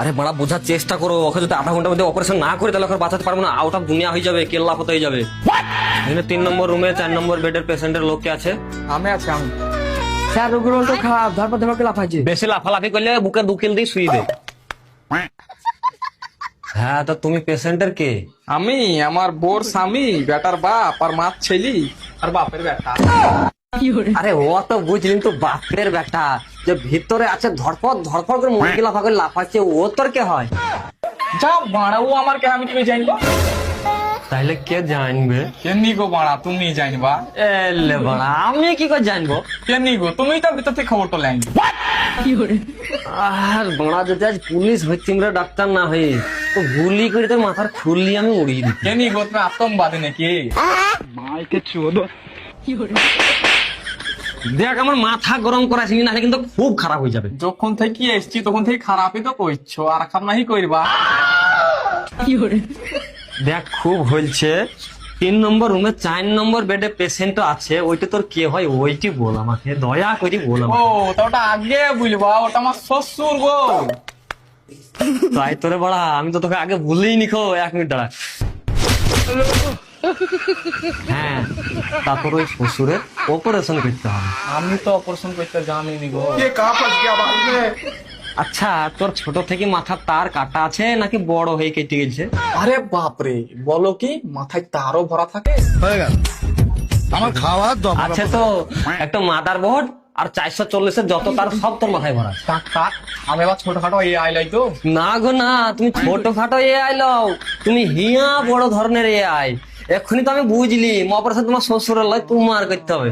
আরে বড়া বোঝার চেষ্টা করো, ওকে যদি আধা ঘন্টার মধ্যে অপারেশন না করে তাহলে ওকে বাঁচাতে পারবো না, আউট অফ দুনিয়া হয়ে যাবে, কেল্লা হতে হয়ে যাবে। এখানে 3 নম্বর রুমে 4 নম্বর বেডের পেশেন্টের লোক কে আছে? আমি আছি আমি। স্যার রোগীর তো খারাপ, ধরপর ধরপর লাফাইছে। বেশি লাফালাফি করলে বুকে দুকিল দিয়ে শুয়ে দে। হ্যাঁ, তো তুমি পেশেন্টের কে? আমি আমার বোর স্বামী, বেটার বাপ আর মার ছেলি আর বাপের বেটা। আরে ও তো বুঝলি, তো বাপের বেটা যে ভিতরে আছে ধরপড় ধরপড় করে মুরগি লাফা করে লাফাচ্ছে, ও তোর কে হয়? যা বাড়া, ও আমার কে, আমি তুমি জানবো? তাহলে কে জানবে? কেমনি গো বাড়া, তুমি জানবা? এলে বড়া আমি কি করে জানবো? কেমনি গো, তুমি তো ভিতর থেকে খবরটা লাইন। আর বড়া যদি আজ পুলিশ হচ্ছে ডাক্তার না হয়ে, তো গুলি করে তোর মাথার খুললি আমি উড়িয়ে দিই। কেমনি গো, তুমি আতঙ্কবাদী নাকি? মাইকে চোদ। দেখ আমার মাথা গরম করাছিস না, কিন্তু খুব খারাপ হয়ে যাবে। যখন থেকে এসছি তখন থেকে খারাপই তো করছো, আর খারাপ নাহি করবা। দেখ খুব হয়েছে। 3 নম্বর রুমে 4 নম্বর বেডে পেশেন্ট আছে, ওইটা তোর কে হয় ওইটি বল আমাকে, দয়া করে বল ও আমাকে। তো ওটা আগে বুঝবা, ওটা আমার শ্বশুর গো। তাই তোরে বড়া, আমি তো তোকে আগে ভুলেই নিখো, 1 মিনিট দাঁড়া। হ্যাঁ, তারপর ওই শ্বশুরের অপারেশন করতে হবে। আমি তো অপারেশন করতে জানিনি গো। আচ্ছা, তোর ছোট থেকে মাথার তার কাটা আছে নাকি বড় হয়ে কেটে গেছে? আরে বাপরে, বলো কি, মাথায় তারও ভরা থাকে। আমার খাওয়ার আছে তো একটা মাদার বোর্ড আর 440-এর যত তার সব তোর মাথায় ভরা আছে। টাক টাক, আমি আবার ছোটখাটো এই আইলাই তো। না গো না, তুমি ছোটখাটো এআই লও, তুমি হিয়া বড় ধরনের এআই। এক্ষুনি তো আমি বুঝলি অপারেশন তোমার শ্বশুরের লয়, তোমার করতে হবে।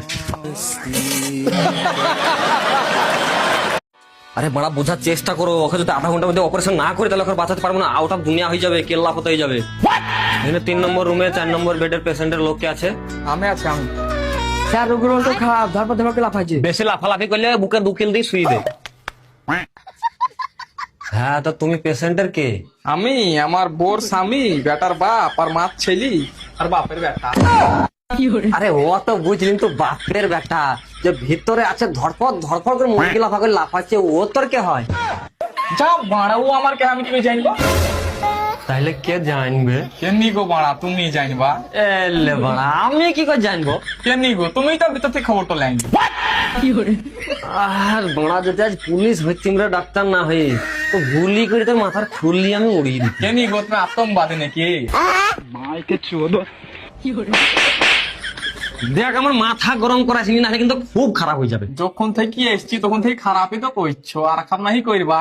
আরে বড়া বোঝার চেষ্টা করো, ওকে যদি আধা ঘন্টার মধ্যে অপারেশন না করে তাহলে ওকে বাঁচাতে পারবো না, আউট অফ দুনিয়া হয়ে যাবে, কেল্লা হতে হয়ে যাবে। এখানে 3 নম্বর রুমে 4 নম্বর বেডের পেশেন্টের লোক কে আছে? আমি আছি আমি। স্যার রোগীর তো খারাপ, ধরপর ধরপর লাফাইছে। বেশি লাফালাফি করলে বুকে দুকিল দিয়ে শুয়ে দে। হ্যাঁ, তো তুমি পেশেন্টের কে? আমি আমার বোর স্বামী, বেটার বাপ আর মার ছেলি আর বাপের বেটা। আরে ও তো বুঝলি, তো বাপের বেটা যে ভিতরে আছে ধরপড় ধরপড় করে মুরগি লাফা করে লাফাচ্ছে, ও তোর কে হয়? যা বাড়া, ও আমার কে, আমি তুমি জানবো? তাহলে কে জানবে? কেমনি গো বাড়া, তুমি জানবা? এলে বড়া আমি কি করে জানবো? কেমনি গো, তুমি তো ভিতর থেকে খবরটা লাইন। আর বড়া যদি আজ পুলিশ হচ্ছে ডাক্তার না হয়ে, তো গুলি করে তোর মাথার খুললি আমি উড়িয়ে দিই। কেমনি গো, তুমি আতঙ্কবাদী নাকি? মাইকে চোদ। দেখ আমার মাথা গরম করাছিস না, কিন্তু খুব খারাপ হয়ে যাবে। যখন থেকে এসছি তখন থেকে খারাপই তো করছো, আর খারাপ নাহি করবা।